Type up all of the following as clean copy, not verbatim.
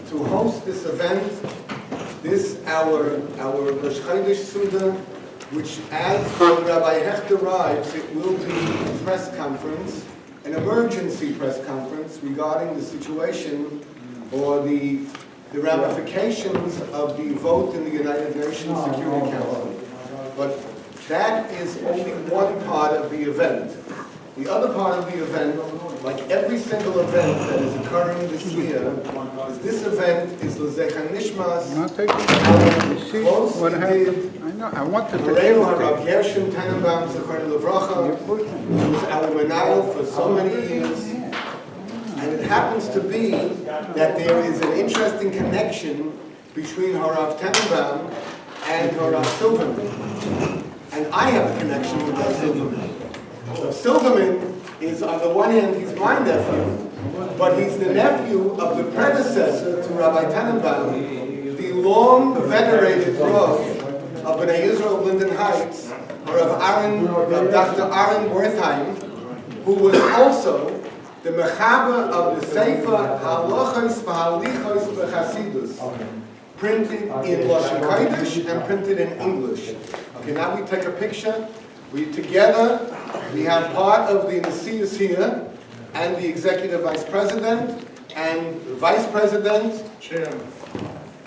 to host this event, our Rosh Chodesh Suda, which as Rabbi Hecht arrives, it will be a press conference, an emergency press conference regarding the situation or the ramifications of the vote in the United Nations Security Council. But that is only one part of the event. The other part of the event, like every single event that is occurring this year, is this event is L'Zechar Nishmas, close Igud, I wanted to Moreno Rav Gershon Tannenbaum Zechar Levracha, who was our Menayel for so many years. And it happens to be that there is an interesting connection between Harav Tannenbaum and Harav Silverman. And I have a connection with Rav Silverman. So Silverman is, on the one hand, he's my nephew, but he's the nephew of the predecessor to Rabbi Tannenbaum, the long venerated Rav of Bnei Israel of Linden Heights, of Dr. Aaron Wertheim, who was also the mechaber of the Sefer Halachos V'Halichos B'Chasidus, printed in Lashon Kodesh and printed in English. Okay, now we take a picture. We together, we have part of the Nasius here, and the Executive Vice President, and Vice President,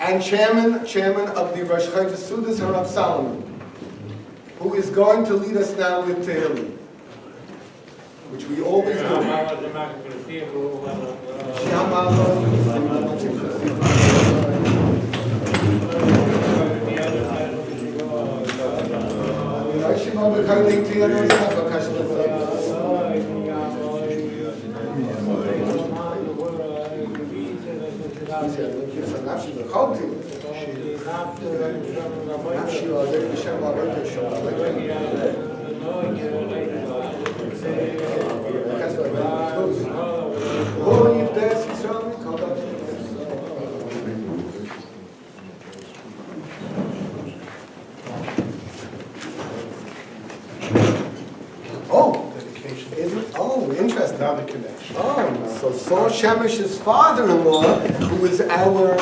and Chairman of the Rosh Chodesh Sudas, Harav Solomon, who is going to lead us now with Tehillim, which we always do. So Shemesh's father-in-law, who is our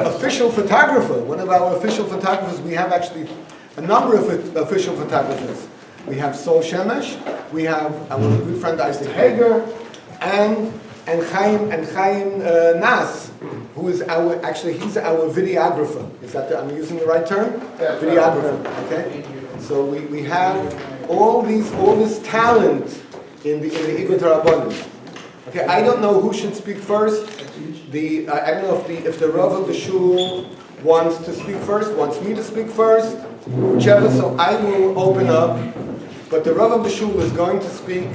official photographer, one of our official photographers. We have actually a number of official photographers. We have Sol Shemesh, we have our good friend Isaac Hager, and Chaim Nas, who is he's our videographer. Is that I'm using the right term? Yeah, videographer. Okay. So we have all this talent in the Igud Rabbanim. Okay, I don't know who should speak first. I don't know if the Rav of the Shul wants to speak first, wants me to speak first, whichever. So I will open up, but the Rav of the Shul is going to speak.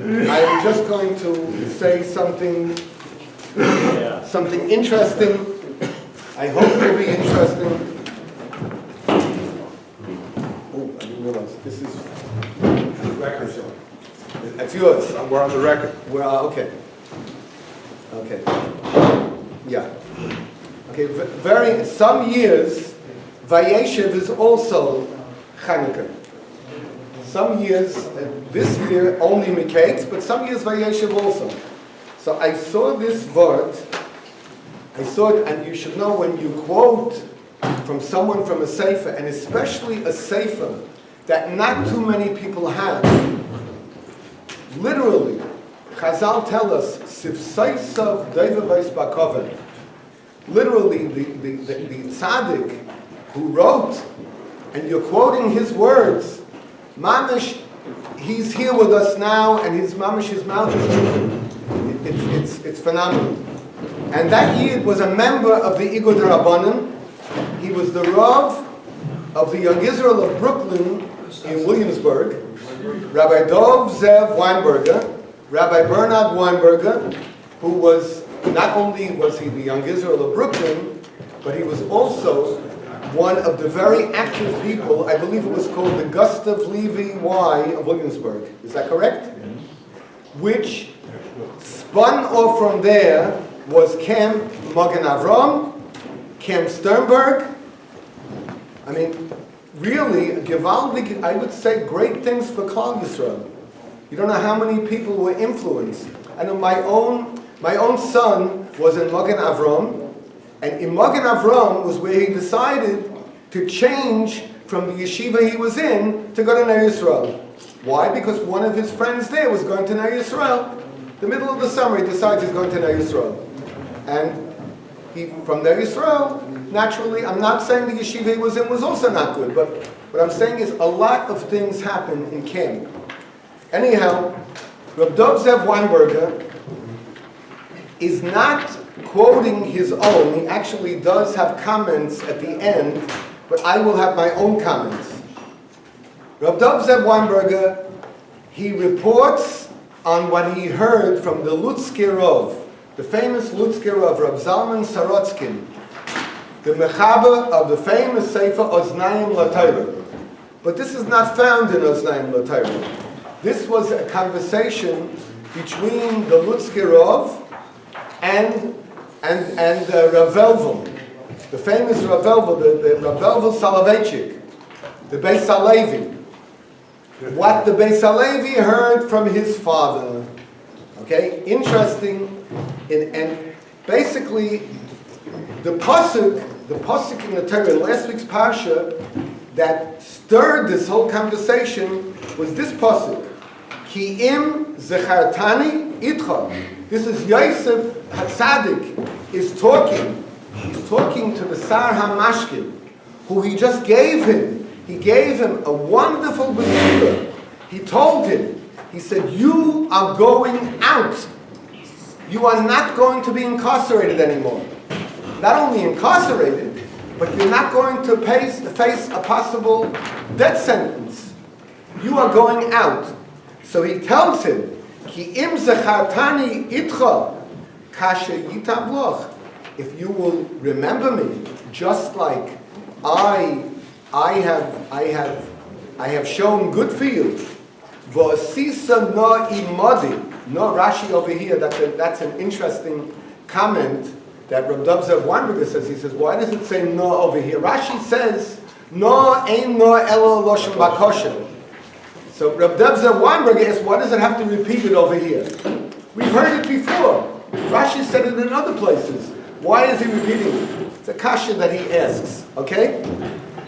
I'm just going to say something interesting. I hope it will be interesting. Oh, I didn't realize this is record show. That's yours. We're on the record. We're okay. Okay. Yeah. Okay. Some years, Vayeshev is also Chanukah. Some years, this year only Miketz, but some years Vayeshev also. So I saw this word. I saw it, and you should know when you quote from someone from a sefer, and especially a sefer that not too many people have. Literally, Chazal tell us, Sifsaisav Devavais Bakoven. Literally, the tzaddik who wrote, and you're quoting his words, Mamish, he's here with us now, and his mouth is moving. It's phenomenal. And that Yid was a member of the Igud Rabbanim. He was the Rav of the Young Israel of Brooklyn in Williamsburg. Rabbi Dov Zev Weinberger, Rabbi Bernard Weinberger, who was, not only was he the Young Israel of Brooklyn, but he was also one of the very active people. I believe it was called the Gustav Levy Y of Williamsburg. Is that correct? Which spun off from there was Camp Magen Avram, Camp Sternberg. I mean, really, Gewaldig, I would say great things for Klal Yisrael. You don't know how many people were influenced. I know my own son was in Magen Avram, and in Magen Avram was where he decided to change from the yeshiva he was in to go to Ner Yisrael. Why? Because one of his friends there was going to Ner Yisrael. The middle of the summer, he decides he's going to Ner Yisrael. And from Ner Yisrael, naturally, I'm not saying the yeshiva he was in was also not good, but what I'm saying is a lot of things happen in camp. Anyhow, Reb Dov Zev Weinberger is not quoting his own. He actually does have comments at the end, but I will have my own comments. Reb Dov Zev Weinberger, he reports on what he heard from the Lutzker Rov, the famous Lutzker Rov, Reb Zalman Sorotzkin, the mechaber of the famous Sefer Oznayim LaTorah. But this is not found in Oznayim LaTorah. This was a conversation between the Lutzker Rov and Rav Velvel, the famous Rav Velvel, the Rav Velvel Soloveitchik, the Beis Halevi. What the Beis Halevi heard from his father. Okay, interesting. And basically, the pasuk in the Torah, in last week's parsha, that stirred this whole conversation was this pasuk: Ki im zechartani itcha. This is Yosef HaTzadik is talking. He's talking to the Sar HaMashkin, who he just gave him. He gave him a wonderful besura. He told him, he said, you are going out. You are not going to be incarcerated anymore. Not only incarcerated, but you're not going to face a possible death sentence. You are going out. So he tells him, Ki im zachartani itcha, kasha yitav loch. If you will remember me, just like I have shown good for you. V'osisa no imodi. No, Rashi over here, that's an interesting comment that Reb Dov Zev Weinberger says. He says, why does it say no over here? Rashi says, no ein no elo loshem bakosher. So Reb Dov Zev Weinberger asks, why does it have to repeat it over here? We've heard it before. Rashi said it in other places. Why is he repeating it? It's a kasha that he asks, okay?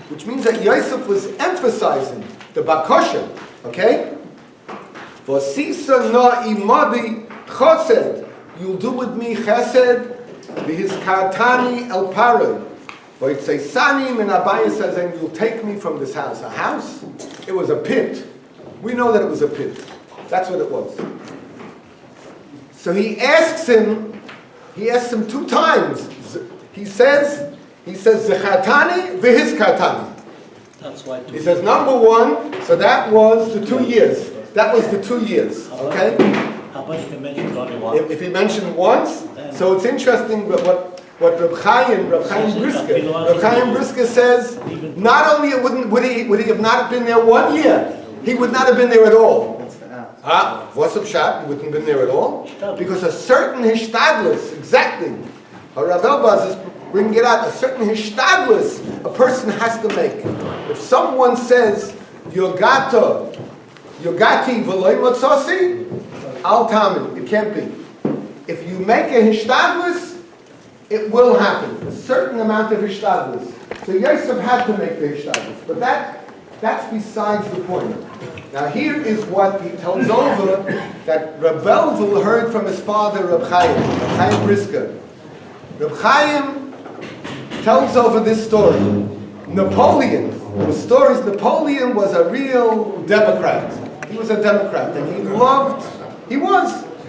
Which means that Yosef was emphasizing the bakosha, okay? For sisa no imadi chesed, you'll do with me chesed, v'his kartani el paroi. V'yitzeisani min Abaye says, and you'll take me from this house. A house? It was a pit. We know that it was a pit. That's what it was. So he asks him 2 times. He says, Zechatani v'his kartani. That's why. He says, number 1, so that was the 2 years. That was the 2 years, okay? How about if he mentioned only once? If he mentioned once, so it's interesting what Reb Chaim Brisker says, not only would he have not been there 1 year, he would not have been there at all. What's up, shot? He wouldn't have been there at all? Because a certain hishtadlus, exactly, Rav Elbaz is bringing it out, a certain hishtadlus a person has to make. If someone says, Yogati v'loy motzasi, al tamin, it can't be. If you make a hishtadlus, it will happen. A certain amount of hishtadlus. So Yosef had to make the hishtadlus, but that's besides the point. Now here is what he tells over that Reb Velvel heard from his father Reb Chaim Brisker. Reb Chaim tells over this story. Napoleon was a real Democrat. He was a Democrat, and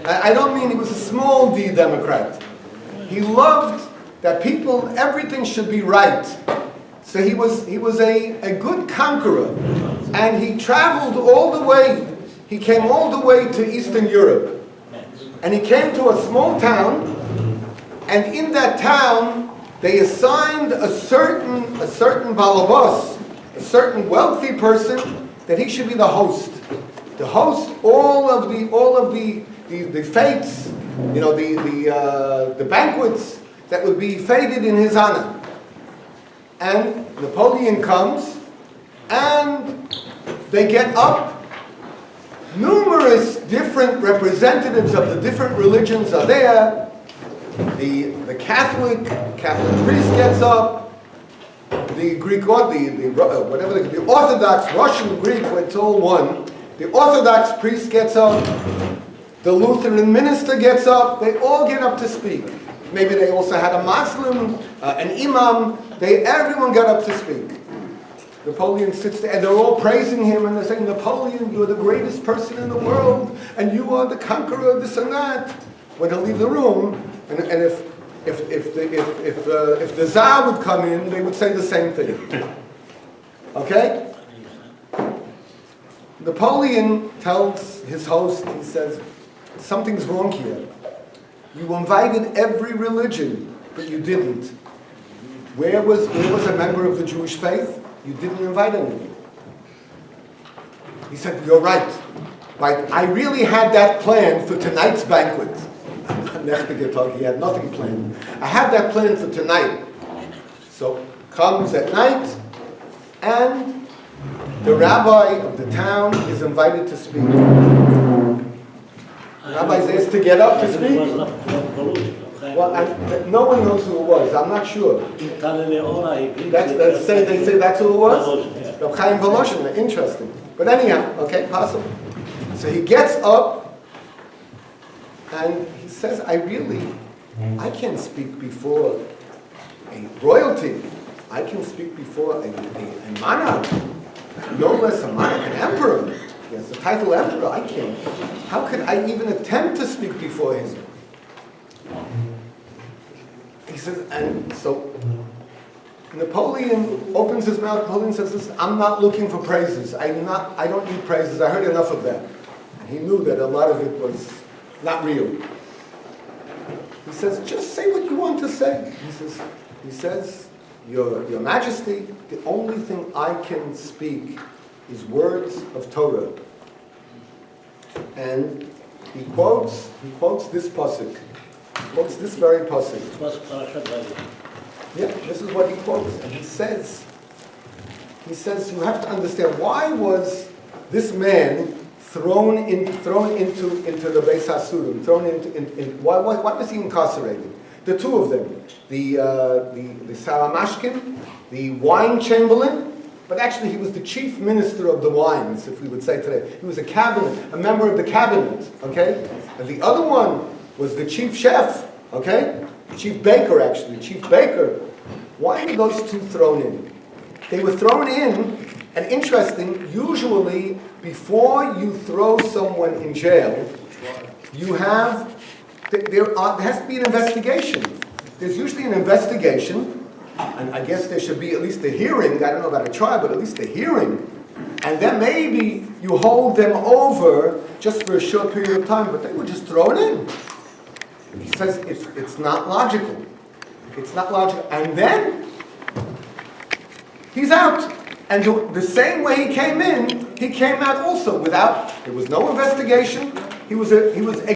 I don't mean he was a small d Democrat. He loved that everything should be right. So he was a good conqueror, and he traveled all the way. He came all the way to Eastern Europe, and he came to a small town, and in that town they assigned a certain balabos, a certain wealthy person, that he should be the host. To host all of the fetes, the banquets that would be feted in his honor. And Napoleon comes, and they get up. Numerous different representatives of the different religions are there, The Catholic priest gets up, the Greek or whatever the Orthodox, Russian, Greek, it's all one. The Orthodox priest gets up, the Lutheran minister gets up, they all get up to speak. Maybe they also had a Muslim, an imam, everyone got up to speak. Napoleon sits there and they're all praising him and they're saying, Napoleon, you're the greatest person in the world and you are the conqueror of this and that. When he'll leave the room, and if the Tsar would come in, they would say the same thing. Okay? Napoleon tells his host, he says, something's wrong here. You invited every religion, but you didn't. Where was a member of the Jewish faith? You didn't invite anyone. He said, you're right. Right, I really had that planned for tonight's banquet. He had nothing planned. I had that planned for tonight. So comes at night, and the rabbi of the town is invited to speak. The rabbi is asked to get up to speak. Well, no one knows who it was. I'm not sure. They say that's who it was? Rabbi Chaim Voloshin. Interesting. But anyhow, okay, possible. So he gets up and he says, I can't speak before a royalty. I can speak before a monarch. No less a monarch, an emperor. He has the title emperor. I can't. How could I even attempt to speak before him? He says, and so Napoleon opens his mouth. Napoleon says, listen, I'm not looking for praises. I don't need praises. I heard enough of that. And he knew that a lot of it was not real. He says, just say what you want to say. He says, Your Majesty, the only thing I can speak is words of Torah. And he quotes this pasuk. He quotes this very pasuk. Yeah, this is what he quotes. And he says, you have to understand, why was this man thrown into the Beis Hasurim, why was he incarcerated? The two of them, the Saramashkin, the wine chamberlain, but actually he was the chief minister of the wines, if we would say today. He was a member of the cabinet, okay? And the other one was the chief chef, okay? The chief baker, actually, chief baker. Why were those two thrown in? They were thrown in, and interesting, usually before you throw someone in jail, there has to be an investigation. There's usually an investigation, and I guess there should be at least a hearing. I don't know about a trial, but at least a hearing. And then maybe you hold them over just for a short period of time, but they were just thrown in. He says it's not logical. It's not logical. And then he's out. And the same way he came in, he came out also there was no investigation. He was